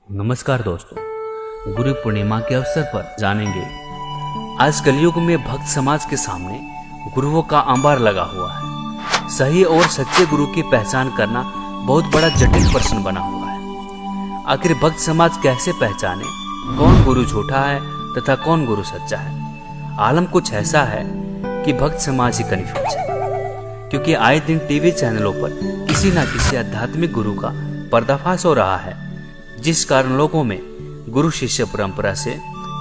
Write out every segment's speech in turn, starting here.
नमस्कार दोस्तों, गुरु पूर्णिमा के अवसर पर जानेंगे आज कलयुग में भक्त समाज के सामने गुरुओं का अंबार लगा हुआ है। सही और सच्चे गुरु की पहचान करना बहुत बड़ा जटिल प्रश्न बना हुआ है। आखिर भक्त समाज कैसे पहचाने कौन गुरु झूठा है तथा कौन गुरु सच्चा है। आलम कुछ ऐसा है कि भक्त समाज ही कन्फ्यूज है, क्योंकि आए दिन टीवी चैनलों पर किसी न किसी आध्यात्मिक गुरु का पर्दाफाश हो रहा है, जिस कारण लोगों में गुरु शिष्य परंपरा से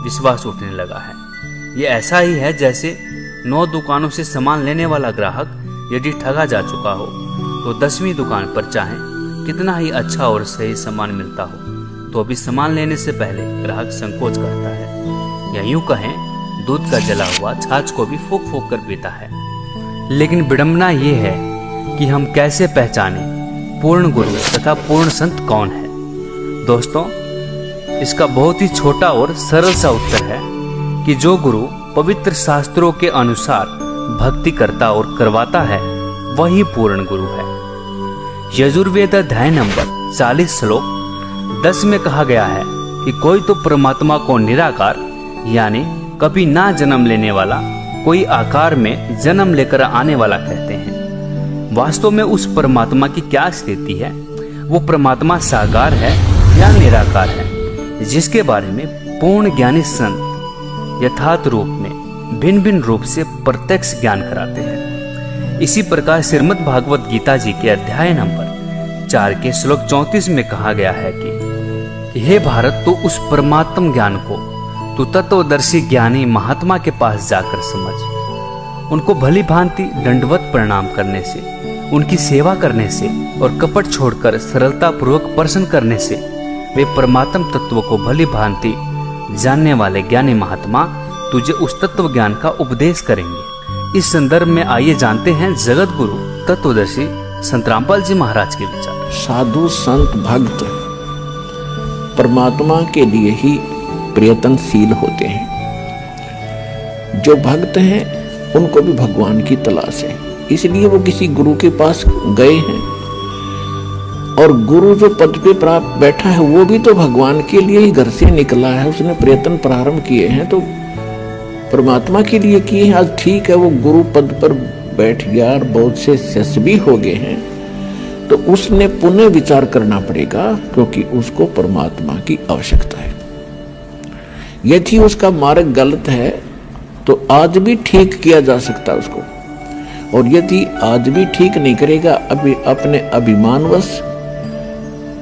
विश्वास उठने लगा है। ये ऐसा ही है जैसे 9 दुकानों से सामान लेने वाला ग्राहक यदि ठगा जा चुका हो तो 10वीं दुकान पर चाहे कितना ही अच्छा और सही सामान मिलता हो तो अभी सामान लेने से पहले ग्राहक संकोच करता है, या यूं कहें दूध का जला हुआ छाछ को भी फूंक फूंक कर पीता है। लेकिन विडंबना ये है कि हम कैसे पहचाने पूर्ण गुरु तथा पूर्ण संत कौन है। दोस्तों, इसका बहुत ही छोटा और सरल सा उत्तर है कि जो गुरु पवित्र शास्त्रों के अनुसार भक्ति करता और करवाता है वही पूर्ण गुरु है। यजुर्वेद अध्याय नंबर 40 श्लोक 10 में कहा गया है कि कोई तो परमात्मा को निराकार यानी कभी ना जन्म लेने वाला, कोई आकार में जन्म लेकर आने वाला कहते हैं। वास्तव में उस परमात्मा की क्या स्थिति है? वो परमात्मा साकार है या निराकार है, जिसके बारे में पूर्ण ज्ञानी संत यथार्थ रूप में भिन्न भिन्न रूप से प्रत्यक्ष ज्ञान कराते हैं। इसी प्रकार श्रीमद् भागवत गीता जी के अध्याय नंबर 4 के श्लोक 34 में कहा गया है कि हे भारत, तो उस परमात्म ज्ञान को तू तत्वदर्शी ज्ञानी महात्मा के पास जाकर समझ। उनको भली भांति दंडवत प्रणाम करने से, उनकी सेवा करने से और कपट छोड़कर सरलता पूर्वक प्रश्न करने से वे परमात्म तत्व को भली भांति जानने वाले ज्ञानी महात्मा तुझे उस तत्व ज्ञान का उपदेश करेंगे। इस संदर्भ में आइए जानते हैं जगत गुरु तत्वदर्शी संत रामपाल जी महाराज के विचार। साधु संत भक्त परमात्मा के लिए ही प्रयत्नशील होते हैं। जो भक्त हैं उनको भी भगवान की तलाश है, इसलिए वो किसी गुरु के पास गए हैं। और गुरु जो पद पे प्राप्त बैठा है वो भी तो भगवान के लिए ही घर से निकला है, उसने प्रयत्न प्रारंभ किए हैं तो परमात्मा के लिए किए हैं। आज ठीक है वो गुरु पद पर बैठ गया और बहुत से शिष्य भी हो गए हैं, तो उसने पुनः विचार करना पड़ेगा, क्योंकि उसको परमात्मा की आवश्यकता है। यदि उसका मार्ग गलत है तो आज भी ठीक किया जा सकता है उसको, और यदि आज भी ठीक नहीं करेगा अभी अपने अभिमानवश,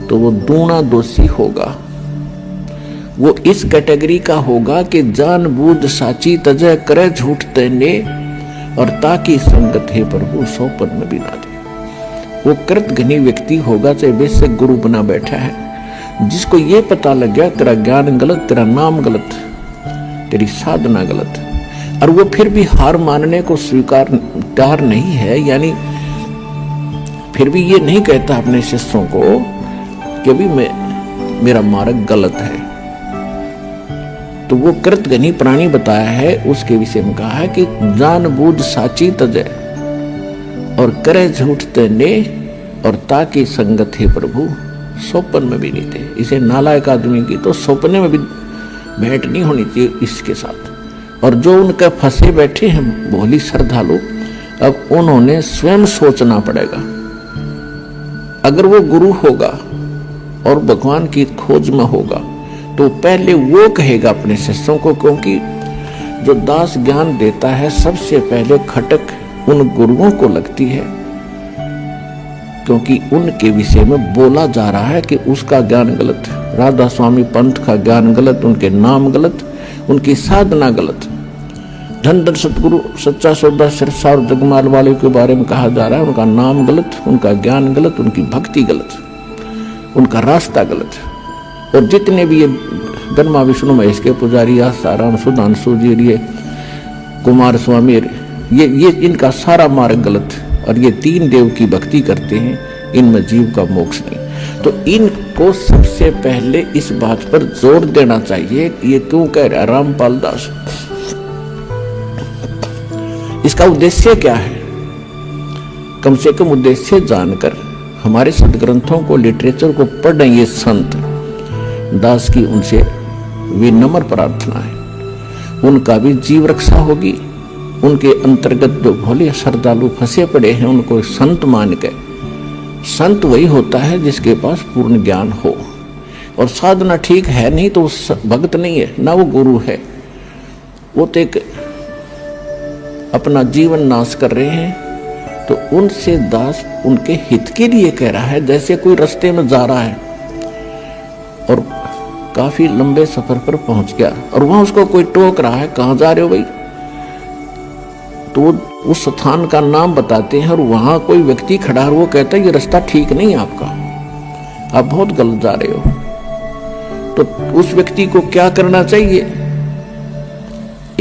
तो वो दूना दोषी होगा। वो इस कैटेगरी का होगा कि जानबूझ साची तजय करे झूठ तेने, और ताकि संगत है प्रभु सौपन में भी ना दे। वो कृतघ्नी व्यक्ति होगा, चाहे बेशक गुरु बना बैठा है, जिसको ये पता लग गया तेरा ज्ञान गलत, तेरा नाम गलत, तेरी साधना गलत, और वो फिर भी हार मानने को स्वीकार तैयार नहीं है, यानी फिर भी ये नहीं कहता अपने शिष्यों को कि अभी मेरा मार्ग गलत है, तो वो कृतघ्नी प्राणी बताया है। उसके विषय में कहा है कि जानबूझ साची तजय और करे झूठ तेने, और ताकि संगत है प्रभु सौपन में भी नहीं थे। इसे नालायक आदमी की तो सौपने में भी भेंट नहीं होनी चाहिए इसके साथ। और जो उनके फंसे बैठे हैं भोली श्रद्धालु, अब उन्होंने स्वयं सोचना पड़ेगा। अगर वो गुरु होगा और भगवान की खोज में होगा तो पहले वो कहेगा अपने शिष्यों को, क्योंकि जो दास ज्ञान देता है सबसे पहले खटक उन गुरुओं को लगती है, क्योंकि उनके विषय में बोला जा रहा है कि उसका ज्ञान गलत, राधा स्वामी पंथ का ज्ञान गलत, उनके नाम गलत, उनकी साधना गलत। धन धन सतगुरु सच्चा सौदा सिरसा और जगमाल वाले के बारे में कहा जा रहा है, उनका नाम गलत, उनका ज्ञान गलत, उनकी भक्ति गलत, उनका रास्ता गलत। और जितने भी ये ब्रह्मा विष्णु महेश के पुजारी, आसाराम सुधांशु जी, ये कुमार स्वामी, ये इनका सारा मार्ग गलत, और ये 3 देव की भक्ति करते हैं, इनमें जीव का मोक्ष नहीं। तो इनको सबसे पहले इस बात पर जोर देना चाहिए। ये क्यों कह रहा रामपाल दास? इसका उद्देश्य क्या है? कम से कम उद्देश्य जानकर हमारे सदग्रंथों को, लिटरेचर को पढ़ रहे ये संत, दास की उनसे विनम्र प्रार्थना है, उनका भी जीव रक्षा होगी। उनके अंतर्गत जो भोले श्रद्धालु फंसे पड़े हैं उनको संत मान के, संत वही होता है जिसके पास पूर्ण ज्ञान हो और साधना ठीक है नहीं तो भक्त नहीं है, ना वो गुरु है। वो तो एक अपना जीवन नाश कर रहे हैं। तो उनसे दास उनके हित के लिए कह रहा है। जैसे कोई रास्ते में जा रहा है और काफी लंबे सफर पर पहुंच गया और वहां उसको कोई टोक रहा है, कहां जा रहे हो भाई, तो उस स्थान का नाम बताते हैं और वहां कोई व्यक्ति खड़ा है, वो कहता है ये रास्ता ठीक नहीं है आपका, आप बहुत गलत जा रहे हो। तो उस व्यक्ति को क्या करना चाहिए?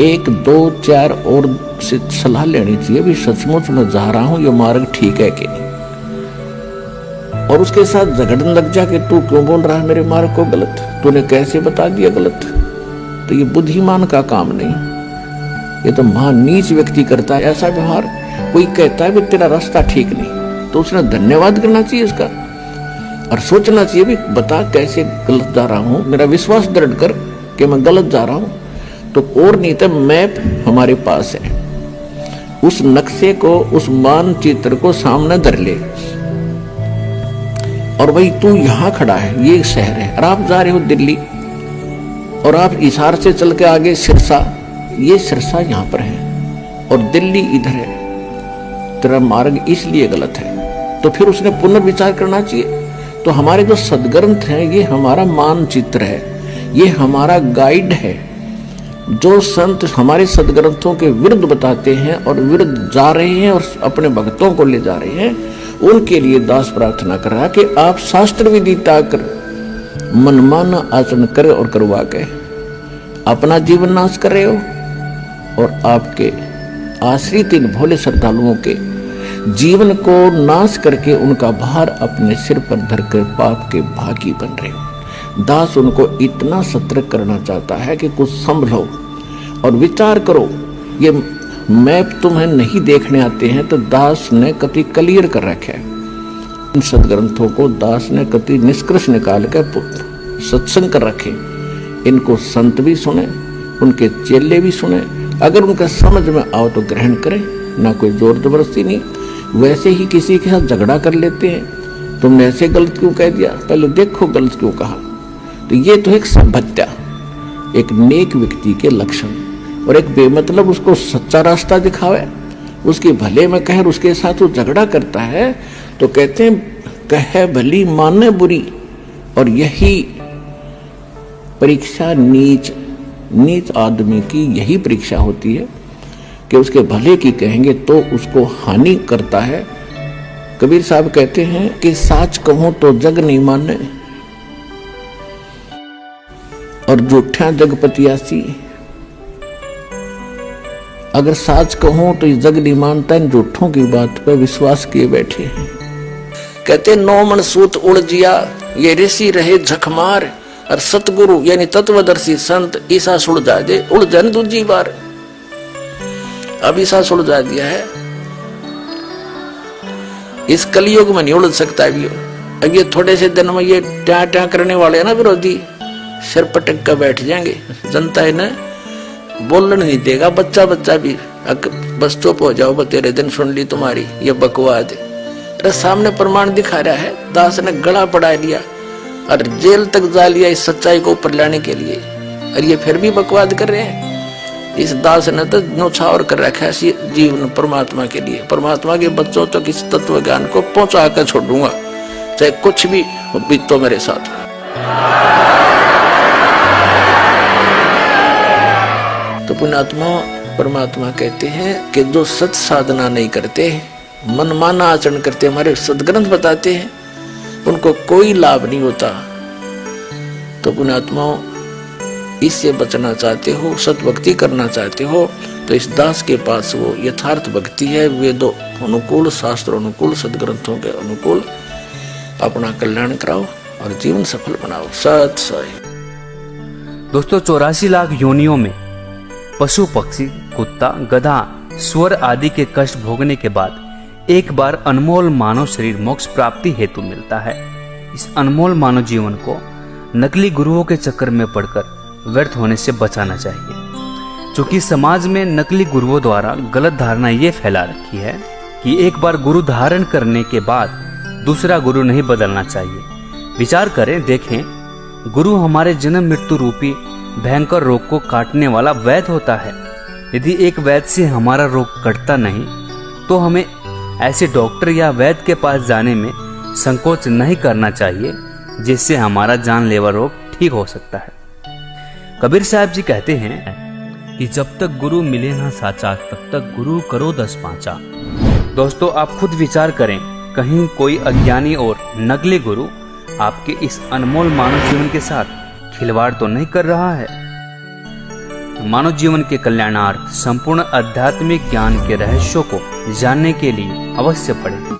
1, 2, 4 और से सलाह लेनी चाहिए भी सचमुच मैं जा रहा हूं, ये मार्ग ठीक है कि नहीं। और उसके साथ झगड़ने लग जा कि तू क्यों बोल रहा है मेरे मार्ग को गलत, तूने कैसे बता दिया गलत। तो ये बुद्धिमान का काम नहीं, ये तो महान नीच व्यक्ति करता है ऐसा व्यवहार। कोई कहता है भी तेरा रास्ता ठीक नहीं तो उसने धन्यवाद करना चाहिए उसका और सोचना चाहिए भी बता कैसे गलत जा रहा हूं, मेरा विश्वास दृढ़ कर कि मैं गलत जा रहा हूं। तो और नहीं तो मैप हमारे पास है, उस नक्शे को, उस मानचित्र को सामने धर ले और भाई तू यहां खड़ा है, ये शहर है और आप जा रहे हो दिल्ली और आप हिसार से चल के आगे सिरसा, ये सिरसा यहां पर है और दिल्ली इधर है, तेरा मार्ग इसलिए गलत है। तो फिर उसने पुनर्विचार करना चाहिए। तो हमारे जो सदग्रंथ हैं ये हमारा मानचित्र है, ये हमारा गाइड है। जो संत हमारे सदग्रंथों के विरुद्ध बताते हैं और विरुद्ध जा रहे हैं और अपने भक्तों को ले जा रहे हैं, उनके लिए दास प्रार्थना कर रहा कि आप शास्त्र विधि ताकर मनमाना आचरण करे और करवा के अपना जीवन नाश कर रहे हो और आपके आश्रित इन भोले श्रद्धालुओं के जीवन को नाश करके उनका भार अपने सिर पर धरकर पाप के भागी बन रहे हो। दास उनको इतना सतर्क करना चाहता है कि कुछ संभलो और विचार करो। ये मैप तुम्हें नहीं देखने आते हैं तो दास ने कति क्लियर कर रखा है। इन सदग्रंथों को दास ने कति निष्कर्ष निकाल कर सत्संग कर रखे। इनको संत भी सुने, उनके चेले भी सुने, अगर उनका समझ में आओ तो ग्रहण करें, ना कोई जोर जबरदस्ती नहीं। वैसे ही किसी के साथ झगड़ा कर लेते हैं, तुमने ऐसे गलत क्यों कह दिया, पहले देखो गलत क्यों कहा। तो ये तो एक सभ्यता, एक नेक व्यक्ति के लक्षण। और एक बेमतलब उसको सच्चा रास्ता दिखावे, उसके भले में कहे, उसके साथ वो झगड़ा करता है तो कहते हैं कहे भली माने बुरी। और यही परीक्षा नीच आदमी की यही परीक्षा होती है कि उसके भले की कहेंगे तो उसको हानि करता है। कबीर साहब कहते हैं कि साच कहूं तो जग नहीं माने और झूठा जग पतियासी। अगर साच कहूं तो जग नहीं मानता, इन झूठों की बात पर विश्वास किए बैठे हैं। कहते 9 मन सूत उड़ जिया, ये ऋषि रहे झकमार और सतगुरु यानी तत्वदर्शी संत ईसा सुलझा दे, उड़ जन दूजी बार। अब ईसा सुलझा दिया है, इस कलयुग में नहीं उड़ सकता भी। अब ये थोड़े से दिन में ये ट्या करने वाले हैं ना विरोधी, सिर पटक कर बैठ जाएंगे, जनता इन्हें बोलने नहीं देगा। बच्चा भी बस चुप हो जाओ, तेरे दिन सुन ली तुम्हारी ये बकवाद। अरे सामने प्रमाण दिखा रहा है, दास ने गला पड़ा लिया और जेल तक जा लिया इस सच्चाई को ऊपर लाने के लिए, और ये फिर भी बकवाद कर रहे हैं। इस दास ने तो न्यौछावर कर रखा है जीवन परमात्मा के लिए। परमात्मा के बच्चों तक इस तत्व ज्ञान को पहुंचा कर छोड़ूंगा, चाहे कुछ भी बीतो मेरे साथ। तो पुण्यात्मा परमात्मा कहते हैं कि जो सत साधना नहीं करते, मनमाना आचरण करते, हमारे सदग्रंथ बताते हैं, उनको कोई लाभ नहीं होता। तो पुण्यात्मा इससे बचना चाहते हो, सतभक्ति करना चाहते हो, तो इस दास के पास वो यथार्थ भक्ति है। वेदों अनुकूल, शास्त्र अनुकूल, सदग्रंथों के अनुकूल अपना कल्याण कराओ और जीवन सफल बनाओ। सत साई। दोस्तों 84 लाख योनियों में पशु पक्षी, कुत्ता, गधा, स्वर आदि के कष्ट भोगने के बाद एक बार अनमोल मानव शरीर मोक्ष प्राप्ति हेतु मिलता है। इस अनमोल मानव जीवन को नकली गुरुओं के चक्कर में पड़कर व्यर्थ होने से बचाना चाहिए। क्योंकि समाज में नकली गुरुओं द्वारा गलत धारणा ये फैला रखी है कि एक बार गुरु धारण करने के बाद दूसरा गुरु नहीं बदलना चाहिए। विचार करें, देखें, गुरु हमारे जन्म मृत्यु रूपी भयंकर रोग को काटने वाला वैद्य होता है। यदि एक वैद्य से हमारा रोग कटता नहीं तो हमें ऐसे डॉक्टर या वैद्य के पास जाने में संकोच नहीं करना चाहिए, जिससे हमारा जानलेवा रोग ठीक हो सकता है। कबीर साहब जी कहते हैं कि जब तक गुरु मिले ना साचा, तब तक गुरु करो 10 पांचा। दोस्तों, आप खुद विचार करें, कहीं कोई अज्ञानी और नकली गुरु आपके इस अनमोल मानव जीवन के साथ खिलवाड़ तो नहीं कर रहा है। मानव जीवन के कल्याणार्थ संपूर्ण आध्यात्मिक ज्ञान के रहस्यों को जानने के लिए अवश्य पढ़ें।